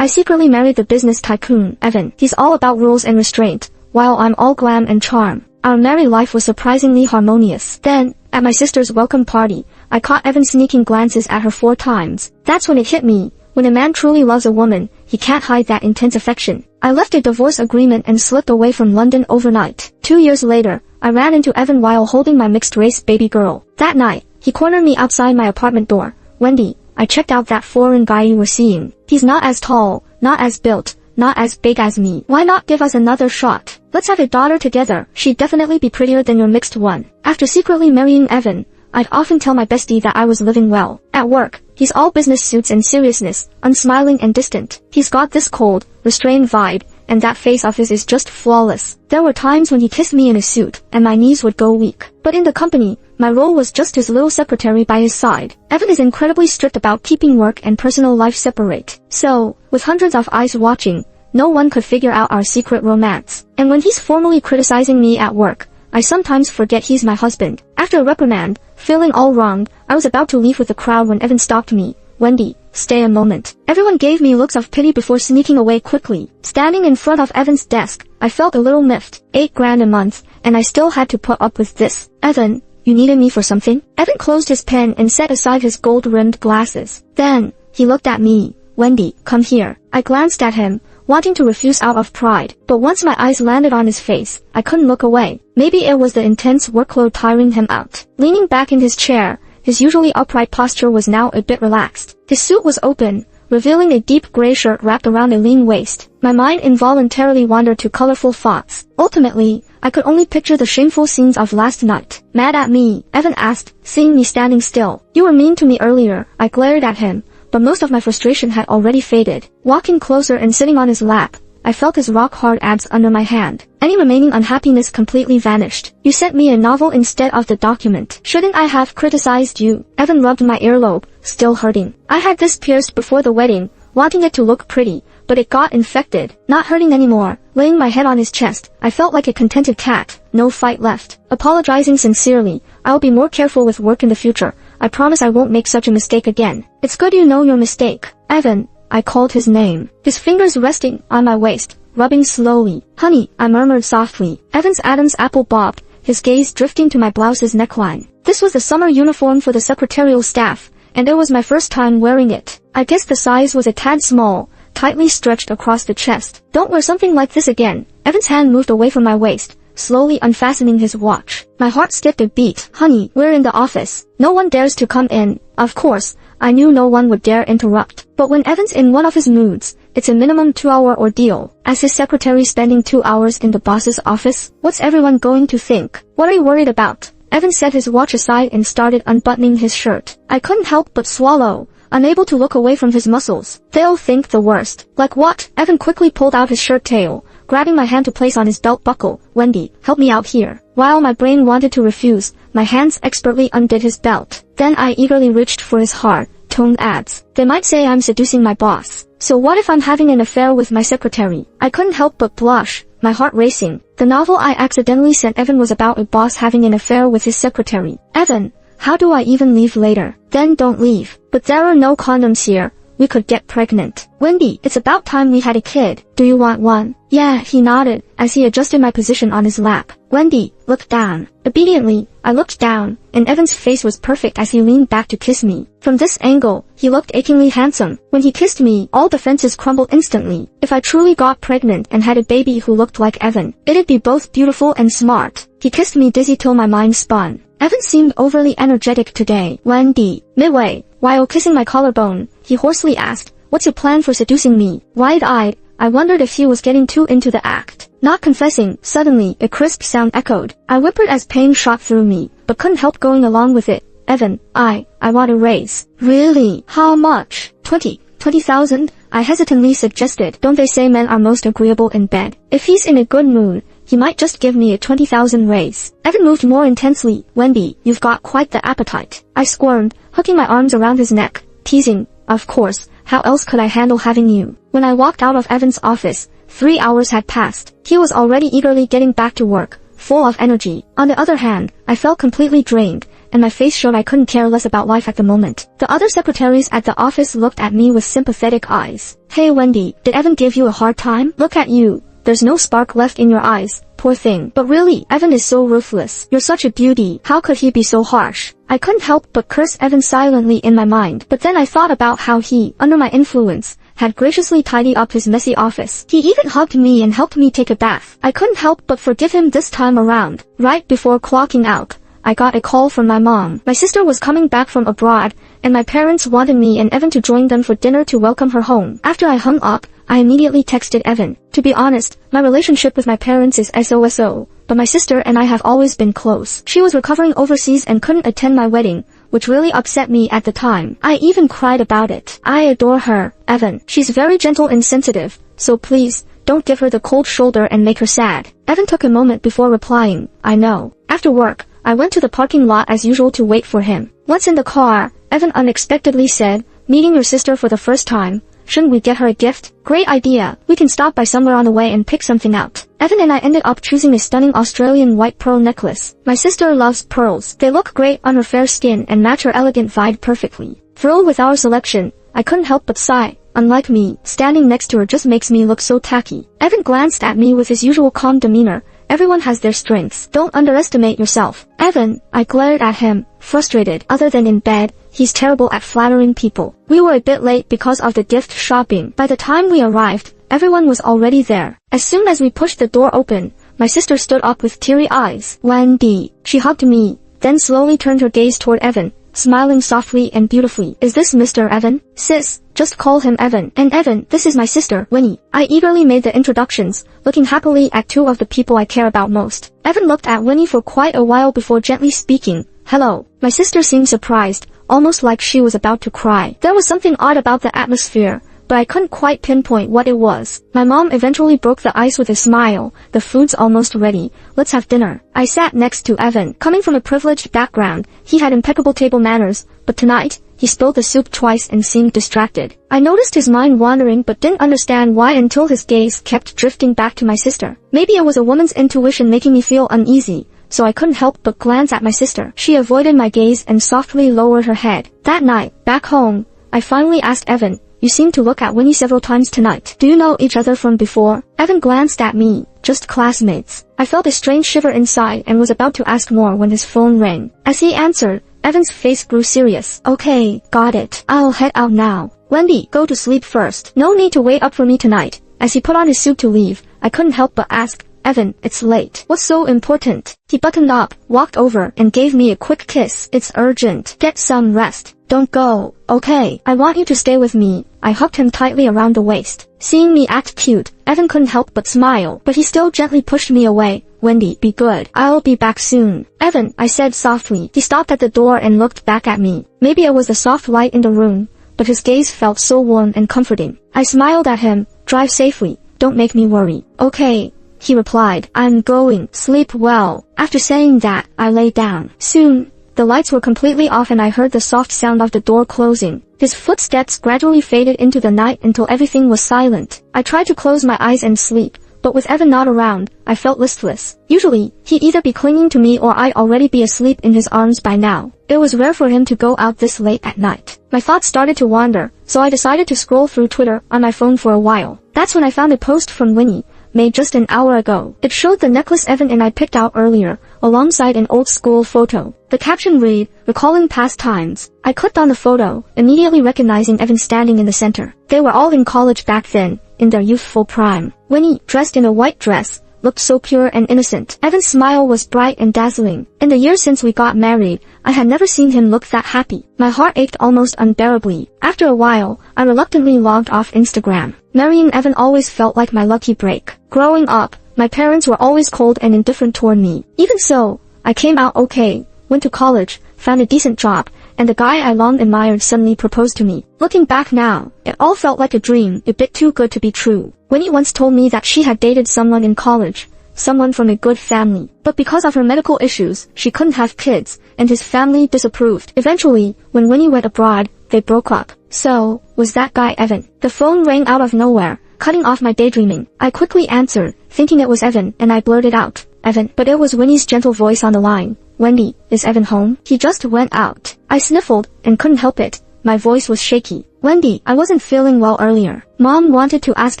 I secretly married the business tycoon, Evan. He's all about rules and restraint, while I'm all glam and charm. Our married life was surprisingly harmonious. Then, at my sister's welcome party, I caught Evan sneaking glances at her 4 times. That's when it hit me. When a man truly loves a woman, he can't hide that intense affection. I left a divorce agreement and slipped away from London overnight. 2 years later, I ran into Evan while holding my mixed-race baby girl. That night, he cornered me outside my apartment door. "Wendy, I checked out that foreign guy you were seeing. He's not as tall, not as built, not as big as me. Why not give us another shot? Let's have a daughter together. She'd definitely be prettier than your mixed one." After secretly marrying Evan, I'd often tell my bestie that I was living well. At work, he's all business suits and seriousness, unsmiling and distant. He's got this cold, restrained vibe, and that face of his is just flawless. There were times when he kissed me in a suit, and my knees would go weak. But in the company, my role was just his little secretary by his side. Evan is incredibly strict about keeping work and personal life separate. So, with hundreds of eyes watching, no one could figure out our secret romance. And when he's formally criticizing me at work, I sometimes forget he's my husband. After a reprimand, feeling all wronged, I was about to leave with the crowd when Evan stopped me. "Wendy, stay a moment." Everyone gave me looks of pity before sneaking away quickly. Standing in front of Evan's desk, I felt a little miffed. $8,000 a month, and I still had to put up with this. "Evan, you needed me for something?" Evan closed his pen and set aside his gold-rimmed glasses. Then, he looked at me. "Wendy, come here." I glanced at him, wanting to refuse out of pride, but once my eyes landed on his face, I couldn't look away. Maybe it was the intense workload tiring him out. Leaning back in his chair, his usually upright posture was now a bit relaxed. His suit was open, revealing a deep gray shirt wrapped around a lean waist. My mind involuntarily wandered to colorful thoughts. Ultimately, I could only picture the shameful scenes of last night. "Mad at me?" Evan asked, seeing me standing still. "You were mean to me earlier." I glared at him, but most of my frustration had already faded. Walking closer and sitting on his lap, I felt his rock-hard abs under my hand. Any remaining unhappiness completely vanished. "You sent me a novel instead of the document. Shouldn't I have criticized you?" Evan rubbed my earlobe, still hurting. "I had this pierced before the wedding, wanting it to look pretty, but it got infected. Not hurting anymore." Laying my head on his chest, I felt like a contented cat. No fight left. Apologizing sincerely, I'll be more careful with work in the future. I promise I won't make such a mistake again. "It's good you know your mistake." "Evan," I called his name. His fingers resting on my waist, rubbing slowly. "Honey," I murmured softly. Evan's Adam's apple bobbed, his gaze drifting to my blouse's neckline. This was the summer uniform for the secretarial staff, and it was my first time wearing it. I guess the size was a tad small, tightly stretched across the chest. "Don't wear something like this again." Evan's hand moved away from my waist, slowly unfastening his watch. My heart skipped a beat. "Honey, we're in the office. No one dares to come in." Of course, I knew no one would dare interrupt. But when Evan's in one of his moods, it's a minimum 2-hour ordeal. As his secretary spending 2 hours in the boss's office, what's everyone going to think? "What are you worried about?" Evan set his watch aside and started unbuttoning his shirt. I couldn't help but swallow, unable to look away from his muscles. "They'll think the worst." "Like what?" Evan quickly pulled out his shirt tail, grabbing my hand to place on his belt buckle. "Wendy, help me out here." While my brain wanted to refuse, my hands expertly undid his belt. Then I eagerly reached for his hard-toned abs. "They might say I'm seducing my boss. So what if I'm having an affair with my secretary?" I couldn't help but blush, my heart racing. The novel I accidentally sent Evan was about a boss having an affair with his secretary. "Evan, how do I even leave later?" "Then don't leave." "But there are no condoms here. We could get pregnant." "Wendy, it's about time we had a kid. Do you want one?" "Yeah," he nodded, as he adjusted my position on his lap. "Wendy, look down." Obediently, I looked down, and Evan's face was perfect as he leaned back to kiss me. From this angle, he looked achingly handsome. When he kissed me, all defenses crumbled instantly. If I truly got pregnant and had a baby who looked like Evan, it'd be both beautiful and smart. He kissed me dizzy till my mind spun. Evan seemed overly energetic today. "Wendy." Midway, while kissing my collarbone, he hoarsely asked, "What's your plan for seducing me?" Wide-eyed, I wondered if he was getting too into the act. Not confessing, suddenly, a crisp sound echoed. I whimpered as pain shot through me, but couldn't help going along with it. "Evan, I want a raise." "Really? How much?" 20,000, I hesitantly suggested. "Don't they say men are most agreeable in bed? If he's in a good mood, he might just give me a 20,000 raise." Evan moved more intensely. "Wendy, you've got quite the appetite." I squirmed, hooking my arms around his neck, teasing, "Of course, how else could I handle having you?" When I walked out of Evan's office, 3 hours had passed. He was already eagerly getting back to work, full of energy. On the other hand, I felt completely drained, and my face showed I couldn't care less about life at the moment. The other secretaries at the office looked at me with sympathetic eyes. Hey Wendy, did Evan give you a hard time? Look at you. There's no spark left in your eyes. Poor thing. But really, Evan is so ruthless. You're such a beauty. How could he be so harsh? I couldn't help but curse Evan silently in my mind. But then I thought about how he, under my influence, had graciously tidied up his messy office. He even hugged me and helped me take a bath. I couldn't help but forgive him this time around. Right before clocking out, I got a call from my mom. My sister was coming back from abroad, and my parents wanted me and Evan to join them for dinner to welcome her home. After I hung up, I immediately texted Evan. To be honest, my relationship with my parents is SOSO, but my sister and I have always been close. She was recovering overseas and couldn't attend my wedding, which really upset me at the time. I even cried about it. I adore her, Evan. She's very gentle and sensitive, so please, don't give her the cold shoulder and make her sad. Evan took a moment before replying, I know. After work, I went to the parking lot as usual to wait for him. Once in the car, Evan unexpectedly said, meeting your sister for the first time, shouldn't we get her a gift? Great idea. We can stop by somewhere on the way and pick something out. Evan and I ended up choosing a stunning Australian white pearl necklace. My sister loves pearls. They look great on her fair skin and match her elegant vibe perfectly. Thrilled with our selection, I couldn't help but sigh. Unlike me, standing next to her just makes me look so tacky. Evan glanced at me with his usual calm demeanor. Everyone has their strengths. Don't underestimate yourself. Evan, I glared at him, frustrated. Other than in bed, he's terrible at flattering people. We were a bit late because of the gift shopping. By the time we arrived, everyone was already there. As soon as we pushed the door open, my sister stood up with teary eyes. Wendy. She hugged me, then slowly turned her gaze toward Evan, smiling softly and beautifully. Is this Mr. Evan? Sis, just call him Evan. And Evan, this is my sister, Winnie. I eagerly made the introductions, looking happily at two of the people I care about most. Evan looked at Winnie for quite a while before gently speaking. Hello. My sister seemed surprised, almost like she was about to cry. There was something odd about the atmosphere, but I couldn't quite pinpoint what it was. My mom eventually broke the ice with a smile. The food's almost ready. Let's have dinner. I sat next to Evan. Coming from a privileged background, he had impeccable table manners, but tonight, he spilled the soup twice and seemed distracted. I noticed his mind wandering but didn't understand why until his gaze kept drifting back to my sister. Maybe it was a woman's intuition making me feel uneasy, so I couldn't help but glance at my sister. She avoided my gaze and softly lowered her head. That night, back home, I finally asked Evan, you seem to look at Winnie several times tonight. Do you know each other from before? Evan glanced at me. Just classmates. I felt a strange shiver inside and was about to ask more when his phone rang. As he answered, Evan's face grew serious. Okay, got it. I'll head out now. Wendy, go to sleep first. No need to wait up for me tonight. As he put on his suit to leave, I couldn't help but ask, Evan, it's late. What's so important? He buttoned up, walked over, and gave me a quick kiss. It's urgent. Get some rest. Don't go. Okay, I want you to stay with me. I hugged him tightly around the waist. Seeing me act cute, Evan couldn't help but smile, but he still gently pushed me away. Wendy, be good. I'll be back soon. Evan, I said softly. He stopped at the door and looked back at me. Maybe it was the soft light in the room, but his gaze felt so warm and comforting. I smiled at him. Drive safely. Don't make me worry. Okay, he replied. I'm going. Sleep well. After saying that, I lay down. Soon, the lights were completely off and I heard the soft sound of the door closing. His footsteps gradually faded into the night until everything was silent. I tried to close my eyes and sleep, but with Evan not around, I felt listless. Usually, he'd either be clinging to me or I'd already be asleep in his arms by now. It was rare for him to go out this late at night. My thoughts started to wander, so I decided to scroll through Twitter on my phone for a while. That's when I found a post from Winnie, made just an hour ago. It showed the necklace Evan and I picked out earlier, alongside an old school photo. The caption read, recalling past times. I clicked on the photo, immediately recognizing Evan standing in the center. They were all in college back then, in their youthful prime. Winnie, dressed in a white dress, looked so pure and innocent. Evan's smile was bright and dazzling. In the years since we got married, I had never seen him look that happy. My heart ached almost unbearably. After a while, I reluctantly logged off Instagram. Marrying Evan always felt like my lucky break. Growing up, my parents were always cold and indifferent toward me. Even so, I came out okay, went to college, found a decent job, and the guy I long admired suddenly proposed to me. Looking back now, it all felt like a dream, a bit too good to be true. Winnie once told me that she had dated someone in college, someone from a good family. But because of her medical issues, she couldn't have kids, and his family disapproved. Eventually, when Winnie went abroad, they broke up. So, was that guy Evan? The phone rang out of nowhere, cutting off my daydreaming. I quickly answered, thinking it was Evan, and I blurted out, Evan. But it was Winnie's gentle voice on the line. Wendy, is Evan home? He just went out. I sniffled and couldn't help it. My voice was shaky. Wendy, I wasn't feeling well earlier. Mom wanted to ask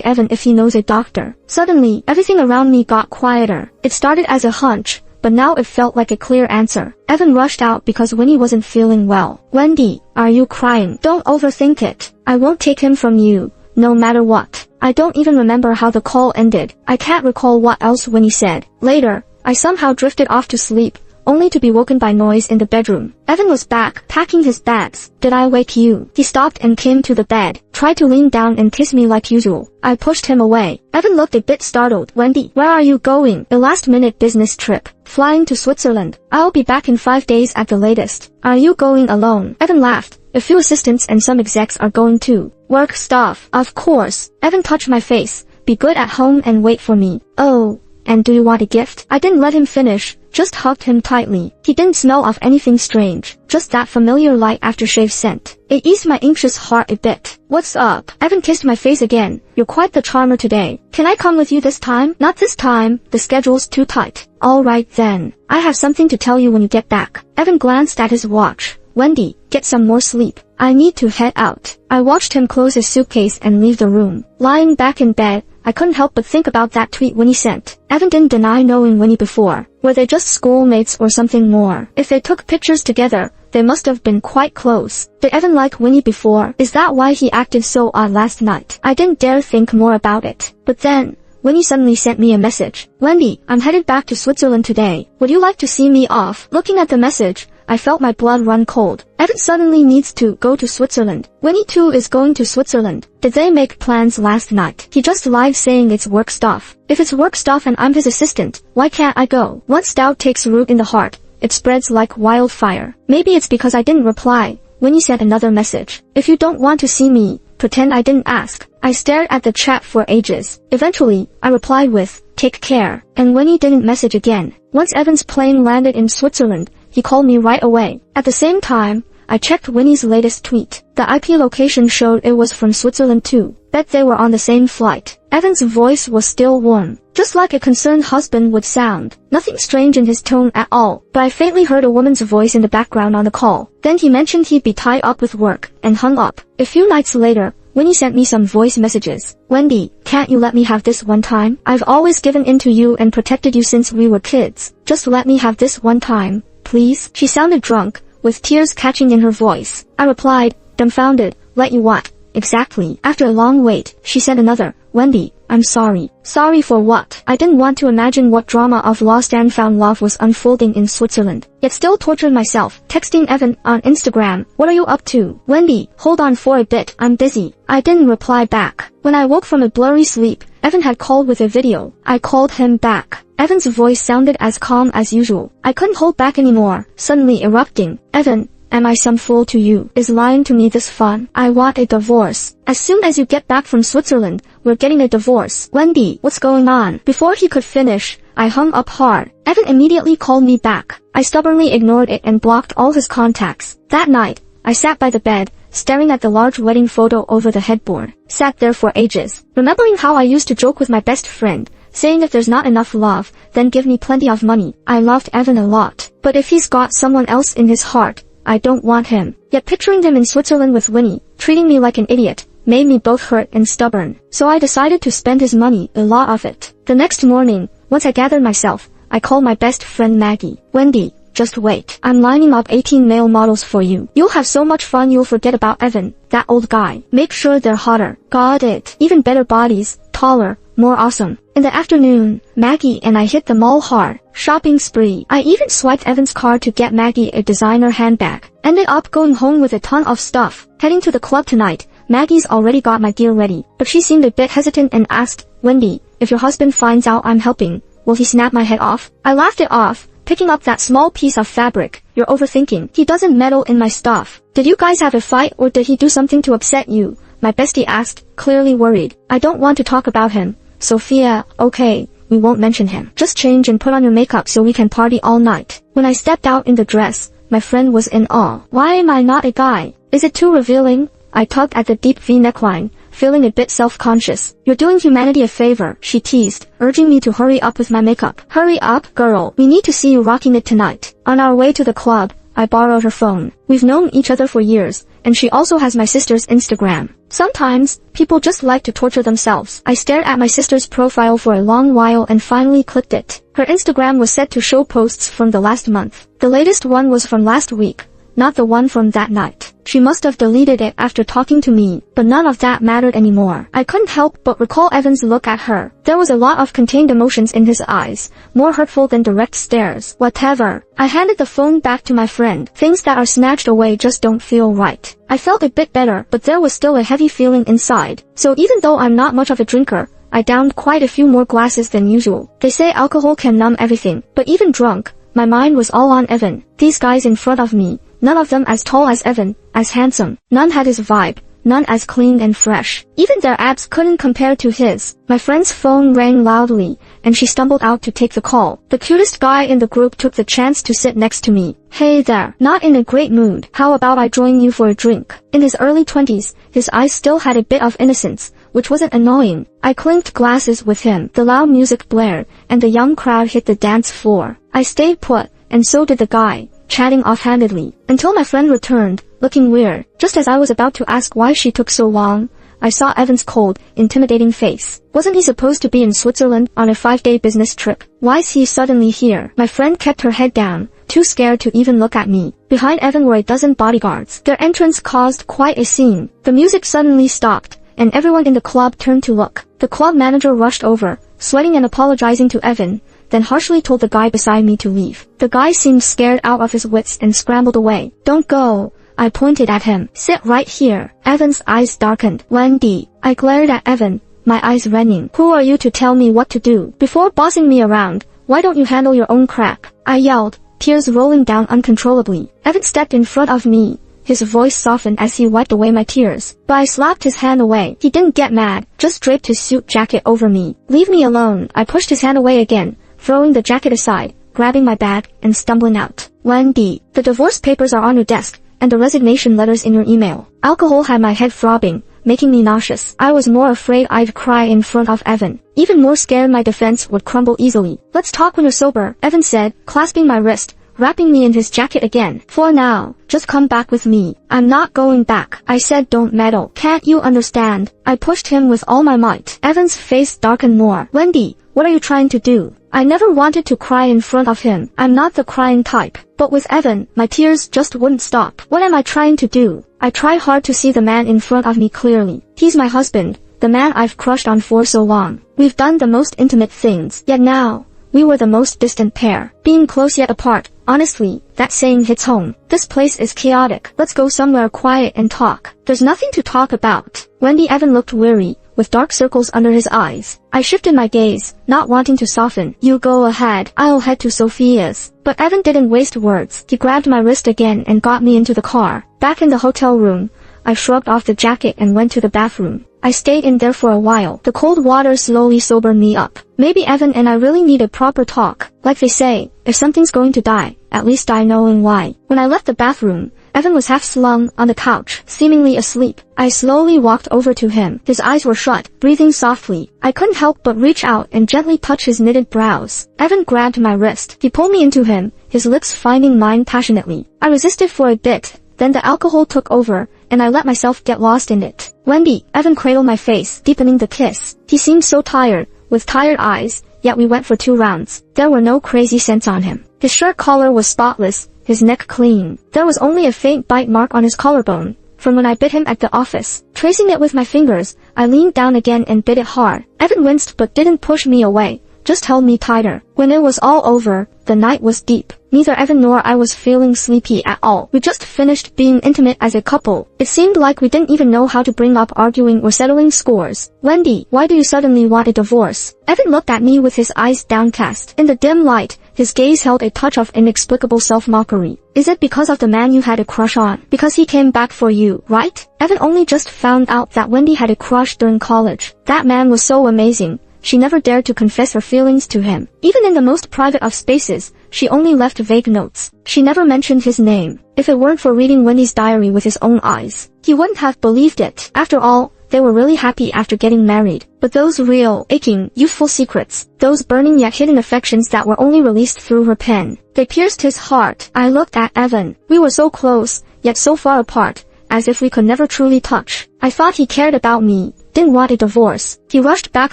Evan if he knows a doctor. Suddenly, everything around me got quieter. It started as a hunch, but now it felt like a clear answer. Evan rushed out because Winnie wasn't feeling well. Wendy, are you crying? Don't overthink it. I won't take him from you, no matter what. I don't even remember how the call ended. I can't recall what else Winnie said. Later, I somehow drifted off to sleep, only to be woken by noise in the bedroom. Evan was back, packing his bags. Did I wake you? He stopped and came to the bed, tried to lean down and kiss me like usual. I pushed him away. Evan looked a bit startled. Wendy, where are you going? A last-minute business trip. Flying to Switzerland. I'll be back in 5 days at the latest. Are you going alone? Evan laughed. A few assistants and some execs are going too. Work stuff. Of course. Evan touched my face. Be good at home and wait for me. Oh. And do you want a gift? I didn't let him finish, just hugged him tightly. He didn't smell of anything strange, just that familiar light aftershave scent. It eased my anxious heart a bit. What's up? Evan kissed my face again. You're quite the charmer today. Can I come with you this time? Not this time, the schedule's too tight. Alright then. I have something to tell you when you get back. Evan glanced at his watch. Wendy, get some more sleep. I need to head out. I watched him close his suitcase and leave the room. Lying back in bed, I couldn't help but think about that tweet Winnie sent. Evan didn't deny knowing Winnie before. Were they just schoolmates or something more? If they took pictures together, they must have been quite close. Did Evan like Winnie before? Is that why he acted so odd last night? I didn't dare think more about it. But then, Winnie suddenly sent me a message. Wendy, I'm headed back to Switzerland today. Would you like to see me off? Looking at the message, I felt my blood run cold. Evan suddenly needs to go to Switzerland. Winnie too is going to Switzerland. Did they make plans last night? He just lied saying it's work stuff. If it's work stuff and I'm his assistant, why can't I go? Once doubt takes root in the heart, it spreads like wildfire. Maybe it's because I didn't reply. Winnie sent another message. If you don't want to see me, pretend I didn't ask. I stared at the chat for ages. Eventually, I replied with, take care. And Winnie didn't message again. Once Evan's plane landed in Switzerland, he called me right away. At the same time, I checked Winnie's latest tweet. The IP location showed it was from Switzerland too. Bet they were on the same flight. Evan's voice was still warm, just like a concerned husband would sound. Nothing strange in his tone at all, but I faintly heard a woman's voice in the background on the call. Then he mentioned he'd be tied up with work, and hung up. A few nights later, Winnie sent me some voice messages. Wendy, can't you let me have this one time? I've always given in to you and protected you since we were kids. Just let me have this one time, please. She sounded drunk, with tears catching in her voice. I replied, dumbfounded, let you what? Exactly. After a long wait, she sent another, Wendy, I'm sorry. Sorry for what? I didn't want to imagine what drama of lost and found love was unfolding in Switzerland, yet still tortured myself. Texting Evan on Instagram, what are you up to? Wendy, hold on for a bit, I'm busy. I didn't reply back. When I woke from a blurry sleep, Evan had called with a video. I called him back. Evan's voice sounded as calm as usual. I couldn't hold back anymore, suddenly erupting. Evan, am I some fool to you? Is lying to me this fun? I want a divorce. As soon as you get back from Switzerland, we're getting a divorce. Wendy, what's going on? Before he could finish, I hung up hard. Evan immediately called me back. I stubbornly ignored it and blocked all his contacts. That night, I sat by the bed, staring at the large wedding photo over the headboard. Sat there for ages, remembering how I used to joke with my best friend, saying if there's not enough love, then give me plenty of money. I loved Evan a lot, but if he's got someone else in his heart, I don't want him. Yet picturing him in Switzerland with Winnie, treating me like an idiot, made me both hurt and stubborn. So I decided to spend his money, a lot of it. The next morning, once I gathered myself, I called my best friend Maggie. Wendy, just wait. I'm lining up 18 male models for you. You'll have so much fun you'll forget about Evan, that old guy. Make sure they're hotter. Got it. Even better bodies, taller, more awesome. In the afternoon, Maggie and I hit the mall hard. Shopping spree. I even swiped Evan's card to get Maggie a designer handbag. Ended up going home with a ton of stuff. Heading to the club tonight, Maggie's already got my gear ready, but she seemed a bit hesitant and asked, Wendy, if your husband finds out I'm helping, will he snap my head off? I laughed it off, picking up that small piece of fabric. You're overthinking. He doesn't meddle in my stuff. Did you guys have a fight or did he do something to upset you? My bestie asked, clearly worried. I don't want to talk about him. Sophia, okay, we won't mention him. Just change and put on your makeup so we can party all night. When I stepped out in the dress, my friend was in awe. Why am I not a guy? Is it too revealing? I tugged at the deep V neckline, feeling a bit self-conscious. "You're doing humanity a favor," she teased, urging me to hurry up with my makeup. "Hurry up, girl. We need to see you rocking it tonight." On our way to the club, I borrowed her phone. We've known each other for years, and she also has my sister's Instagram. Sometimes, people just like to torture themselves. I stared at my sister's profile for a long while and finally clicked it. Her Instagram was set to show posts from the last month. The latest one was from last week, not the one from that night. She must have deleted it after talking to me, but none of that mattered anymore. I couldn't help but recall Evan's look at her. There was a lot of contained emotions in his eyes, more hurtful than direct stares. Whatever. I handed the phone back to my friend. Things that are snatched away just don't feel right. I felt a bit better, but there was still a heavy feeling inside. So even though I'm not much of a drinker, I downed quite a few more glasses than usual. They say alcohol can numb everything, but even drunk, my mind was all on Evan. These guys in front of me, none of them as tall as Evan, as handsome. None had his vibe, none as clean and fresh. Even their abs couldn't compare to his. My friend's phone rang loudly, and she stumbled out to take the call. The cutest guy in the group took the chance to sit next to me. "Hey there, not in a great mood. How about I join you for a drink?" In his early 20s, his eyes still had a bit of innocence, which wasn't annoying. I clinked glasses with him. The loud music blared, and the young crowd hit the dance floor. I stayed put, and so did the guy, chatting offhandedly, until my friend returned, looking weird. Just as I was about to ask why she took so long, I saw Evan's cold, intimidating face. Wasn't he supposed to be in Switzerland on a 5-day business trip? Why's he suddenly here? My friend kept her head down, too scared to even look at me. Behind Evan were a dozen bodyguards. Their entrance caused quite a scene. The music suddenly stopped, and everyone in the club turned to look. The club manager rushed over, sweating and apologizing to Evan, then harshly told the guy beside me to leave. The guy seemed scared out of his wits and scrambled away. "Don't go," I pointed at him. "Sit right here." Evan's eyes darkened. "Wendy." I glared at Evan, my eyes reddening. "Who are you to tell me what to do? Before bossing me around, why don't you handle your own crap?" I yelled, tears rolling down uncontrollably. Evan stepped in front of me. His voice softened as he wiped away my tears, but I slapped his hand away. He didn't get mad, just draped his suit jacket over me. "Leave me alone." I pushed his hand away again, throwing the jacket aside, grabbing my bag, and stumbling out. "Wendy, the divorce papers are on your desk, and the resignation letters in your email." Alcohol had my head throbbing, making me nauseous. I was more afraid I'd cry in front of Evan, even more scared my defense would crumble easily. "Let's talk when you're sober," Evan said, clasping my wrist, wrapping me in his jacket again. "For now, just come back with me." "I'm not going back." I said, "Don't meddle. Can't you understand?" I pushed him with all my might. Evan's face darkened more. "Wendy, what are you trying to do?" I never wanted to cry in front of him. I'm not the crying type. But with Evan, my tears just wouldn't stop. What am I trying to do? I try hard to see the man in front of me clearly. He's my husband, the man I've crushed on for so long. We've done the most intimate things, yet now, we were the most distant pair. Being close yet apart, honestly, that saying hits home. This place is chaotic. Let's go somewhere quiet and talk. There's nothing to talk about. Wendy. Evan looked weary, with dark circles under his eyes. I shifted my gaze, not wanting to soften. "You go ahead. I'll head to Sophia's." But Evan didn't waste words. He grabbed my wrist again and got me into the car. Back in the hotel room, I shrugged off the jacket and went to the bathroom. I stayed in there for a while. The cold water slowly sobered me up. Maybe Evan and I really need a proper talk. Like they say, if something's going to die, at least die knowing why. When I left the bathroom, Evan was half slung on the couch, seemingly asleep. I slowly walked over to him. His eyes were shut, breathing softly. I couldn't help but reach out and gently touch his knitted brows. Evan grabbed my wrist. He pulled me into him, his lips finding mine passionately. I resisted for a bit, then the alcohol took over, and I let myself get lost in it. "Wendy," Evan cradled my face, deepening the kiss. He seemed so tired, with tired eyes, yet we went for 2 rounds. There were no crazy scents on him. His shirt collar was spotless, his neck clean. There was only a faint bite mark on his collarbone, from when I bit him at the office. Tracing it with my fingers, I leaned down again and bit it hard. Evan winced but didn't push me away, just held me tighter. When it was all over, the night was deep. Neither Evan nor I was feeling sleepy at all. We just finished being intimate as a couple. It seemed like we didn't even know how to bring up arguing or settling scores. "Wendy, why do you suddenly want a divorce?" Evan looked at me with his eyes downcast. In the dim light, his gaze held a touch of inexplicable self-mockery. "Is it because of the man you had a crush on? Because he came back for you, right?" Evan only just found out that Wendy had a crush during college. That man was so amazing. She never dared to confess her feelings to him. Even in the most private of spaces, she only left vague notes. She never mentioned his name. If it weren't for reading Wendy's diary with his own eyes, he wouldn't have believed it. After all, they were really happy after getting married. But those real, aching, youthful secrets, those burning yet hidden affections that were only released through her pen, they pierced his heart. I looked at Evan. We were so close, yet so far apart, as if we could never truly touch. I thought he cared about me, didn't want a divorce. He rushed back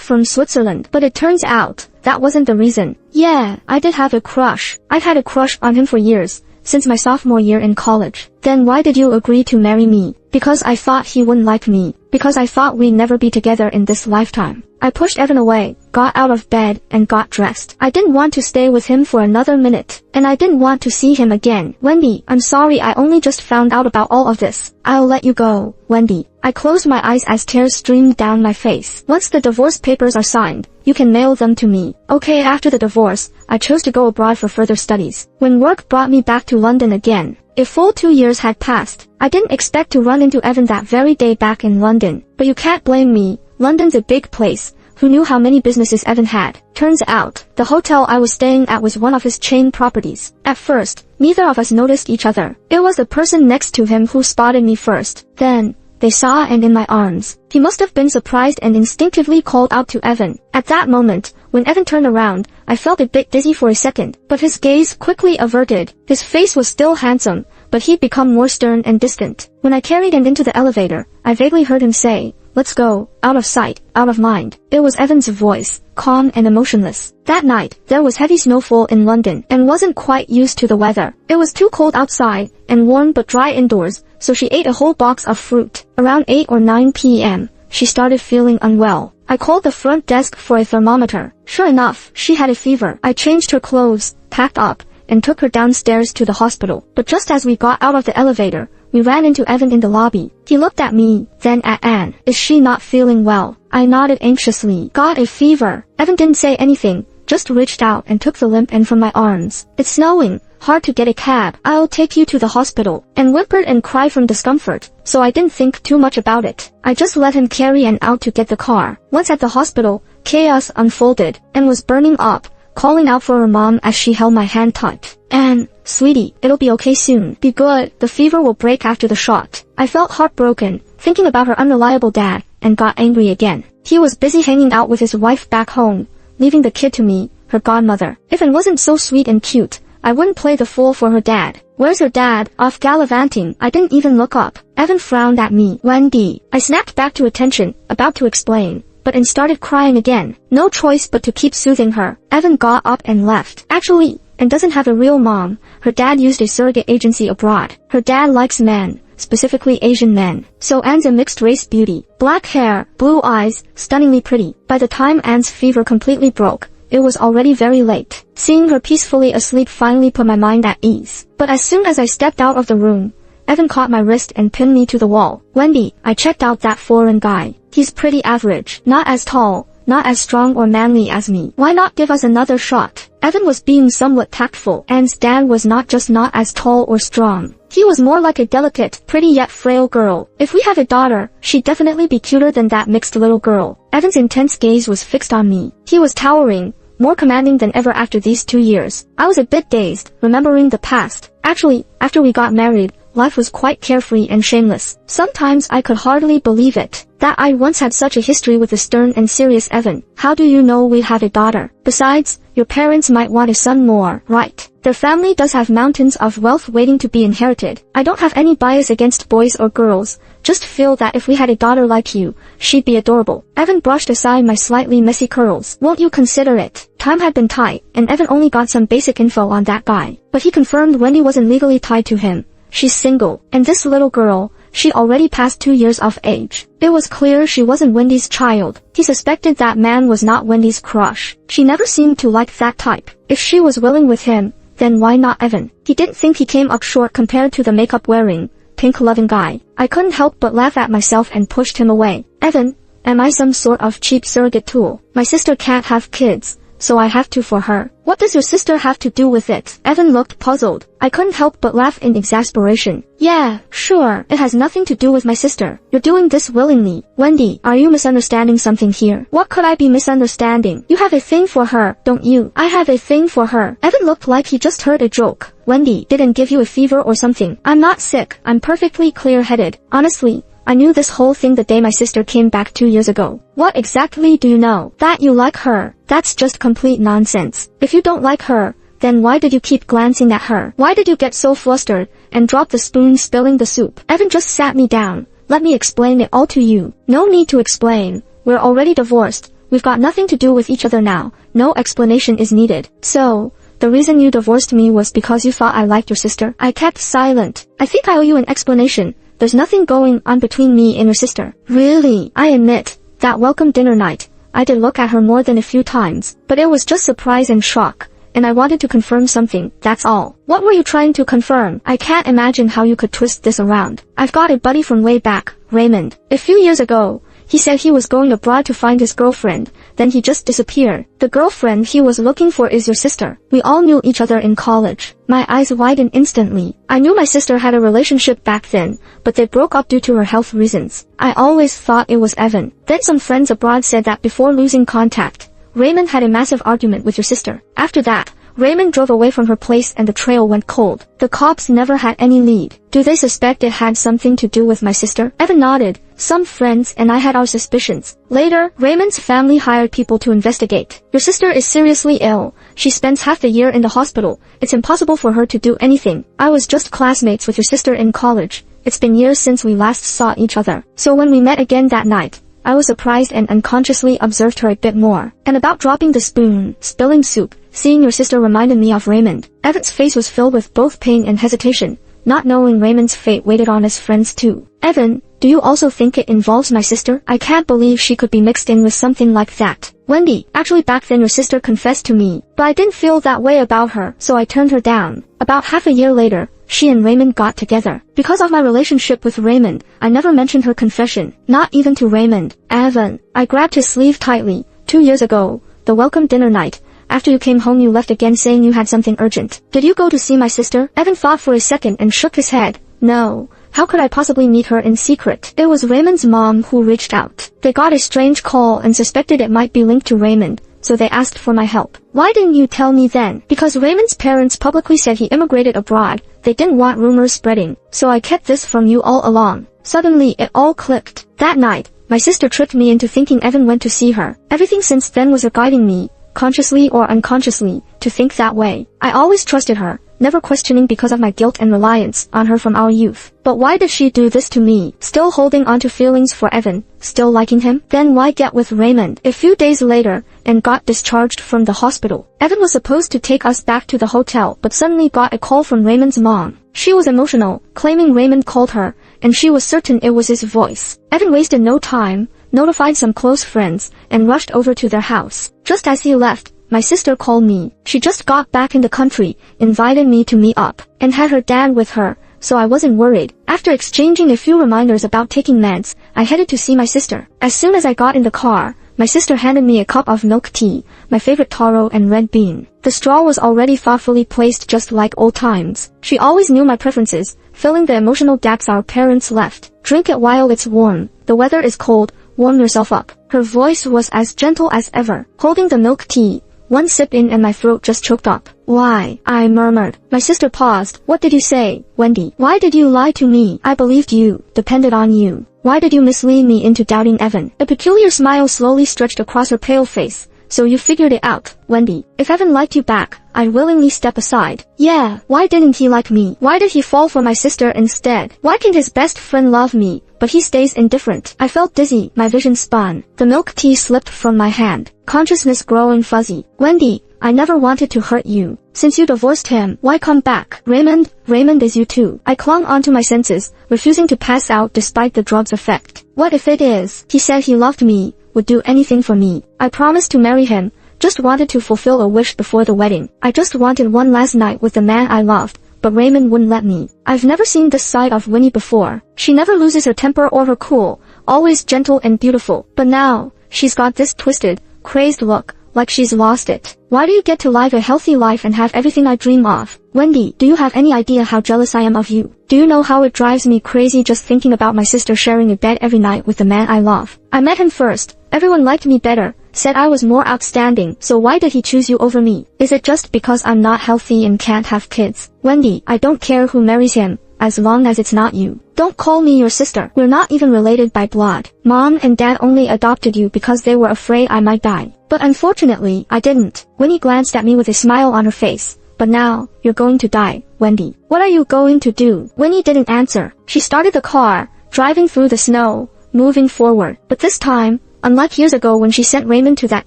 from Switzerland, but it turns out, that wasn't the reason. Yeah, I did have a crush. I've had a crush on him for years, since my sophomore year in college. Then why did you agree to marry me? Because I thought he wouldn't like me. Because I thought we'd never be together in this lifetime. I pushed Evan away, got out of bed, and got dressed. I didn't want to stay with him for another minute. And I didn't want to see him again. Wendy, I'm sorry, I only just found out about all of this. I'll let you go, Wendy. I closed my eyes as tears streamed down my face. Once the divorce papers are signed, you can mail them to me. Okay, after the divorce, I chose to go abroad for further studies. When work brought me back to London again, a full 2 years had passed. I didn't expect to run into Evan that very day back in London. But you can't blame me. London's a big place. Who knew how many businesses Evan had? Turns out, the hotel I was staying at was one of his chain properties. At first, neither of us noticed each other. It was the person next to him who spotted me first. Then, they saw and in my arms. He must have been surprised and instinctively called out to Evan. At that moment, when Evan turned around, I felt a bit dizzy for a second, but his gaze quickly averted. His face was still handsome, but he'd become more stern and distant. When I carried him into the elevator, I vaguely heard him say, "Let's go, out of sight, out of mind." It was Evan's voice, calm and emotionless. That night, there was heavy snowfall in London and wasn't quite used to the weather. It was too cold outside and warm but dry indoors, so she ate a whole box of fruit. Around 8 or 9 p.m., she started feeling unwell. I called the front desk for a thermometer. Sure enough, she had a fever. I changed her clothes, packed up, and took her downstairs to the hospital. But just as we got out of the elevator, we ran into Evan in the lobby. He looked at me, then at Anne. "Is she not feeling well?" I nodded anxiously. "Got a fever." Evan didn't say anything, just reached out and took the limp end from my arms. "It's snowing. Hard to get a cab. I'll take you to the hospital," and whimpered and cried from discomfort, so I didn't think too much about it. I just let him carry Anne out to get the car. Once at the hospital, chaos unfolded. Anne was burning up, calling out for her mom as she held my hand tight. "Anne, sweetie, it'll be okay soon. Be good, the fever will break after the shot." I felt heartbroken, thinking about her unreliable dad, and got angry again. He was busy hanging out with his wife back home, leaving the kid to me, her godmother. If Anne wasn't so sweet and cute, I wouldn't play the fool for her dad. "Where's her dad?" "Off gallivanting." I didn't even look up. Evan frowned at me. "Wendy." I snapped back to attention, about to explain, but Anne started crying again. No choice but to keep soothing her. Evan got up and left. Actually, Anne doesn't have a real mom. Her dad used a surrogate agency abroad. Her dad likes men, specifically Asian men. So Anne's a mixed-race beauty. Black hair, blue eyes, stunningly pretty. By the time Anne's fever completely broke, it was already very late. Seeing her peacefully asleep finally put my mind at ease. But as soon as I stepped out of the room, Evan caught my wrist and pinned me to the wall. "Wendy, I checked out that foreign guy. He's pretty average. Not as tall, not as strong or manly as me. Why not give us another shot?" Evan was being somewhat tactful. Anne's dad was not just not as tall or strong. He was more like a delicate, pretty yet frail girl. If we have a daughter, she'd definitely be cuter than that mixed little girl. Evan's intense gaze was fixed on me. He was towering, more commanding than ever after these 2 years. I was a bit dazed, remembering the past. Actually, after we got married, life was quite carefree and shameless. Sometimes I could hardly believe it, that I once had such a history with the stern and serious Evan. "How do you know we have a daughter? Besides, your parents might want a son more, right? Their family does have mountains of wealth waiting to be inherited. I don't have any bias against boys or girls, just feel that if we had a daughter like you, she'd be adorable." Evan brushed aside my slightly messy curls. "Won't you consider it?" Time had been tight, and Evan only got some basic info on that guy. But he confirmed Wendy wasn't legally tied to him. She's single, and this little girl, she already passed 2 years of age. It was clear she wasn't Wendy's child. He suspected that man was not Wendy's crush. She never seemed to like that type. If she was willing with him, then why not Evan? He didn't think he came up short compared to the makeup-wearing, pink-loving guy. I couldn't help but laugh at myself and pushed him away. "Evan, am I some sort of cheap surrogate tool? My sister can't have kids, so I have to for her." "What does your sister have to do with it?" Evan looked puzzled. I couldn't help but laugh in exasperation. "Yeah, sure, it has nothing to do with my sister. You're doing this willingly." "Wendy, are you misunderstanding something here?" "What could I be misunderstanding? You have a thing for her, don't you?" "I have a thing for her." Evan looked like he just heard a joke. "Wendy didn't give you a fever or something." "I'm not sick, I'm perfectly clear-headed. Honestly, I knew this whole thing the day my sister came back 2 years ago. What exactly do you know? That you like her. That's just complete nonsense. If you don't like her, then why did you keep glancing at her? Why did you get so flustered and drop the spoon, spilling the soup? Evan just sat me down. Let me explain it all to you. No need to explain. We're already divorced. We've got nothing to do with each other now. No explanation is needed. So, the reason you divorced me was because you thought I liked your sister? I kept silent. I think I owe you an explanation. There's nothing going on between me and your sister. Really? I admit, that welcome dinner night, I did look at her more than a few times. But it was just surprise and shock. And I wanted to confirm something, that's all. What were you trying to confirm? I can't imagine how you could twist this around. I've got a buddy from way back, Raymond. A few years ago, he said he was going abroad to find his girlfriend, then he just disappeared. The girlfriend he was looking for is your sister. We all knew each other in college. My eyes widened instantly. I knew my sister had a relationship back then, but they broke up due to her health reasons. I always thought it was Evan. Then some friends abroad said that before losing contact, Raymond had a massive argument with your sister. After that, Raymond drove away from her place and the trail went cold. The cops never had any lead. Do they suspect it had something to do with my sister? Evan nodded. Some friends and I had our suspicions. Later, Raymond's family hired people to investigate. Your sister is seriously ill. She spends half the year in the hospital. It's impossible for her to do anything. I was just classmates with your sister in college. It's been years since we last saw each other. So when we met again that night, I was surprised and unconsciously observed her a bit more. And about dropping the spoon, spilling soup, seeing your sister reminded me of Raymond. Evan's face was filled with both pain and hesitation, not knowing Raymond's fate waited on his friends too. Evan, do you also think it involves my sister? I can't believe she could be mixed in with something like that. Wendy, actually back then your sister confessed to me, but I didn't feel that way about her, so I turned her down. About half a year later, she and Raymond got together. Because of my relationship with Raymond, I never mentioned her confession, not even to Raymond. Evan, I grabbed his sleeve tightly. 2 years ago, the welcome dinner night, after you came home you left again saying you had something urgent. Did you go to see my sister? Evan thought for a second and shook his head. No. How could I possibly meet her in secret? It was Raymond's mom who reached out. They got a strange call and suspected it might be linked to Raymond, so they asked for my help. Why didn't you tell me then? Because Raymond's parents publicly said he immigrated abroad. They didn't want rumors spreading, so I kept this from you all along. Suddenly, it all clicked. That night, my sister tricked me into thinking Evan went to see her. Everything since then was guiding me, consciously or unconsciously, to think that way. I always trusted her, never questioning because of my guilt and reliance on her from our youth. But why did she do this to me? Still holding on to feelings for Evan, still liking him? Then why get with Raymond? A few days later, and got discharged from the hospital. Evan was supposed to take us back to the hotel, but suddenly got a call from Raymond's mom. She was emotional, claiming Raymond called her, and she was certain it was his voice. Evan wasted no time, notified some close friends, and rushed over to their house. Just as he left, my sister called me. She just got back in the country, invited me to meet up, and had her dad with her, so I wasn't worried. After exchanging a few reminders about taking meds, I headed to see my sister. As soon as I got in the car, my sister handed me a cup of milk tea, my favorite taro and red bean. The straw was already thoughtfully placed just like old times. She always knew my preferences, filling the emotional gaps our parents left. Drink it while it's warm. The weather is cold. Warm yourself up. Her voice was as gentle as ever. Holding the milk tea, one sip in and my throat just choked up. Why? I murmured. My sister paused. What did you say, Wendy? Why did you lie to me? I believed you, depended on you. Why did you mislead me into doubting Evan? A peculiar smile slowly stretched across her pale face. So you figured it out, Wendy. If Evan liked you back, I'd willingly step aside. Yeah, why didn't he like me? Why did he fall for my sister instead? Why can't his best friend love me, but he stays indifferent? I felt dizzy, my vision spun. The milk tea slipped from my hand, consciousness growing fuzzy. Wendy, I never wanted to hurt you. Since you divorced him, why come back? Raymond is you too. I clung onto my senses, refusing to pass out despite the drug's effect. What if it is? He said he loved me, would do anything for me. I promised to marry him, just wanted to fulfill a wish before the wedding. I just wanted one last night with the man I loved, but Raymond wouldn't let me. I've never seen this side of Winnie before. She never loses her temper or her cool, always gentle and beautiful. But now, she's got this twisted, crazed look, like she's lost it. Why do you get to live a healthy life and have everything I dream of? Wendy, do you have any idea how jealous I am of you? Do you know how it drives me crazy just thinking about my sister sharing a bed every night with the man I love? I met him first. Everyone liked me better, said I was more outstanding, so why did he choose you over me? Is it just because I'm not healthy and can't have kids? Wendy, I don't care who marries him. as long as it's not you. Don't call me your sister. We're not even related by blood. Mom and Dad only adopted you because they were afraid I might die. But unfortunately, I didn't. Winnie glanced at me with a smile on her face. But now, you're going to die, Wendy. What are you going to do? Winnie didn't answer. She started the car, driving through the snow, moving forward. But this time, unlike years ago when she sent Raymond to that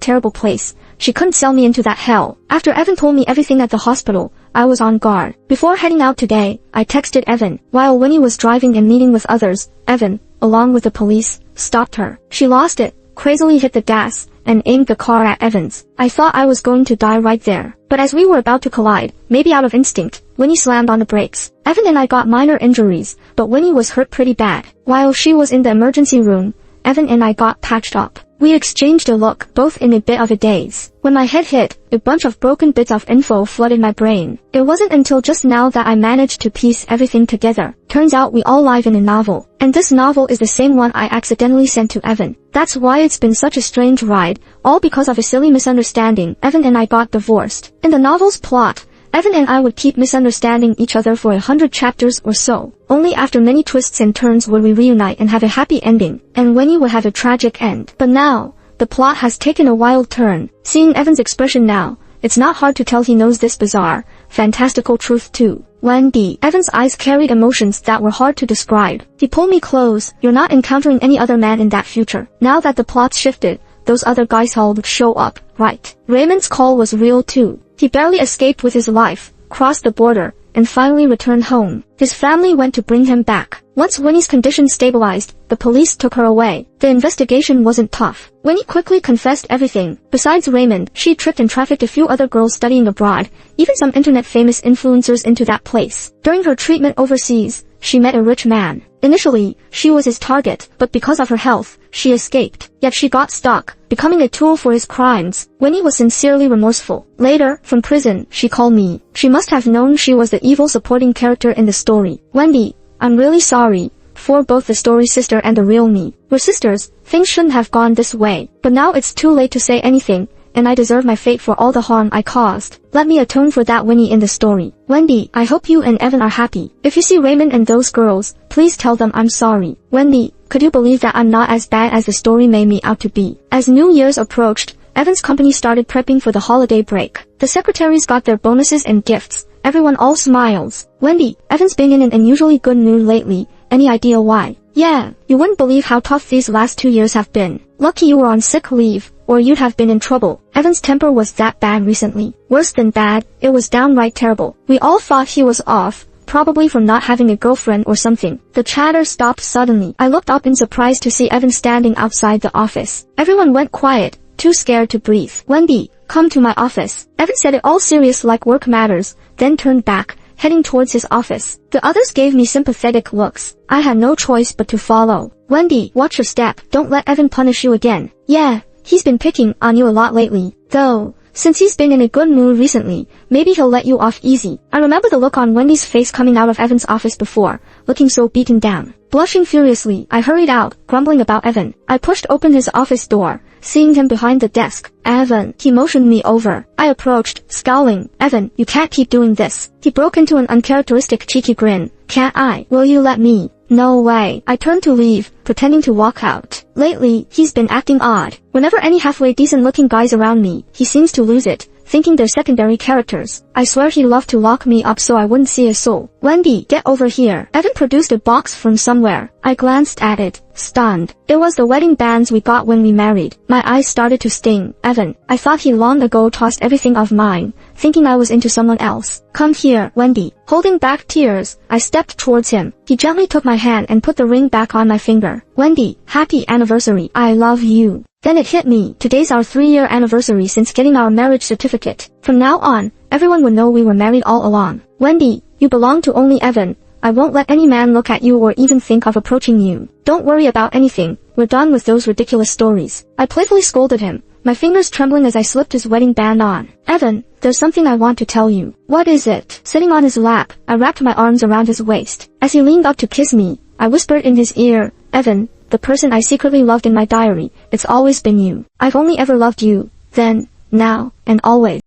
terrible place, she couldn't sell me into that hell. After Evan told me everything at the hospital, I was on guard. Before heading out today, I texted Evan. While Winnie was driving and meeting with others, Evan, along with the police, stopped her. She lost it, crazily hit the gas, and aimed the car at Evans. I thought I was going to die right there. But as we were about to collide, maybe out of instinct, Winnie slammed on the brakes. Evan and I got minor injuries, but Winnie was hurt pretty bad. While she was in the emergency room, Evan and I got patched up. We exchanged a look, both in a bit of a daze. When my head hit, a bunch of broken bits of info flooded my brain. It wasn't until just now that I managed to piece everything together. Turns out we all live in a novel. And this novel is the same one I accidentally sent to Evan. That's why it's been such a strange ride, all because of a silly misunderstanding. Evan and I got divorced. In the novel's plot, Evan and I would keep misunderstanding each other for 100 chapters or so. Only after many twists and turns would we reunite and have a happy ending, and Winnie would have a tragic end. But now, the plot has taken a wild turn. Seeing Evan's expression now, it's not hard to tell he knows this bizarre, fantastical truth too. Wendy. Evan's eyes carried emotions that were hard to describe. He pulled me close. You're not encountering any other man in that future. Now that the plot's shifted, those other guys all would show up, right? Raymond's call was real too. He barely escaped with his life, crossed the border, and finally returned home. His family went to bring him back. Once Winnie's condition stabilized, the police took her away. The investigation wasn't tough. Winnie quickly confessed everything. Besides Raymond, she tricked and trafficked a few other girls studying abroad, even some internet-famous influencers into that place. During her treatment overseas, she met a rich man. Initially, she was his target, but because of her health, she escaped. Yet she got stuck, becoming a tool for his crimes. Winnie was sincerely remorseful. Later, from prison, she called me. She must have known she was the evil supporting character in the story. Wendy, I'm really sorry, for both the story sister and the real me. We're sisters, things shouldn't have gone this way. But now it's too late to say anything, and I deserve my fate for all the harm I caused. Let me atone for that, Winnie in the story. Wendy, I hope you and Evan are happy. If you see Raymond and those girls, please tell them I'm sorry. Wendy, could you believe that I'm not as bad as the story made me out to be? As New Year's approached, Evan's company started prepping for the holiday break. The secretaries got their bonuses and gifts. Everyone all smiles. Wendy, Evan's been in an unusually good mood lately. Any idea why? Yeah, you wouldn't believe how tough these last 2 years have been. Lucky you were on sick leave, or you'd have been in trouble. Evan's temper was that bad recently. Worse than bad, it was downright terrible. We all thought he was off, probably from not having a girlfriend or something. The chatter stopped suddenly. I looked up in surprise to see Evan standing outside the office. Everyone went quiet, too scared to breathe. Wendy, come to my office. Evan said it all serious like work matters, then turned back, heading towards his office. The others gave me sympathetic looks. I had no choice but to follow. Wendy, watch your step. Don't let Evan punish you again. Yeah, he's been picking on you a lot lately. Though, since he's been in a good mood recently, maybe he'll let you off easy. I remember the look on Wendy's face coming out of Evan's office before, looking so beaten down. Blushing furiously, I hurried out, grumbling about Evan. I pushed open his office door, seeing him behind the desk. Evan, he motioned me over. I approached, scowling. Evan, you can't keep doing this. He broke into an uncharacteristic cheeky grin. Can't I? Will you let me? No way. I turned to leave, pretending to walk out. Lately, he's been acting odd. Whenever any halfway decent looking guys around me, he seems to lose it, thinking they're secondary characters. I swear he loved to lock me up so I wouldn't see a soul. Wendy, get over here. Evan produced a box from somewhere. I glanced at it, stunned. It was the wedding bands we got when we married. My eyes started to sting. Evan, I thought he long ago tossed everything of mine, thinking I was into someone else. Come here, Wendy. Holding back tears, I stepped towards him. He gently took my hand and put the ring back on my finger. Wendy, happy anniversary. I love you. Then it hit me. Today's our 3-year anniversary since getting our marriage certificate. From now on, everyone would know we were married all along. Wendy, you belong to only Evan. I won't let any man look at you or even think of approaching you. Don't worry about anything. We're done with those ridiculous stories. I playfully scolded him, my fingers trembling as I slipped his wedding band on. Evan, there's something I want to tell you. What is it? Sitting on his lap, I wrapped my arms around his waist. As he leaned up to kiss me, I whispered in his ear, Evan, the person I secretly loved in my diary, it's always been you. I've only ever loved you, then, now, and always.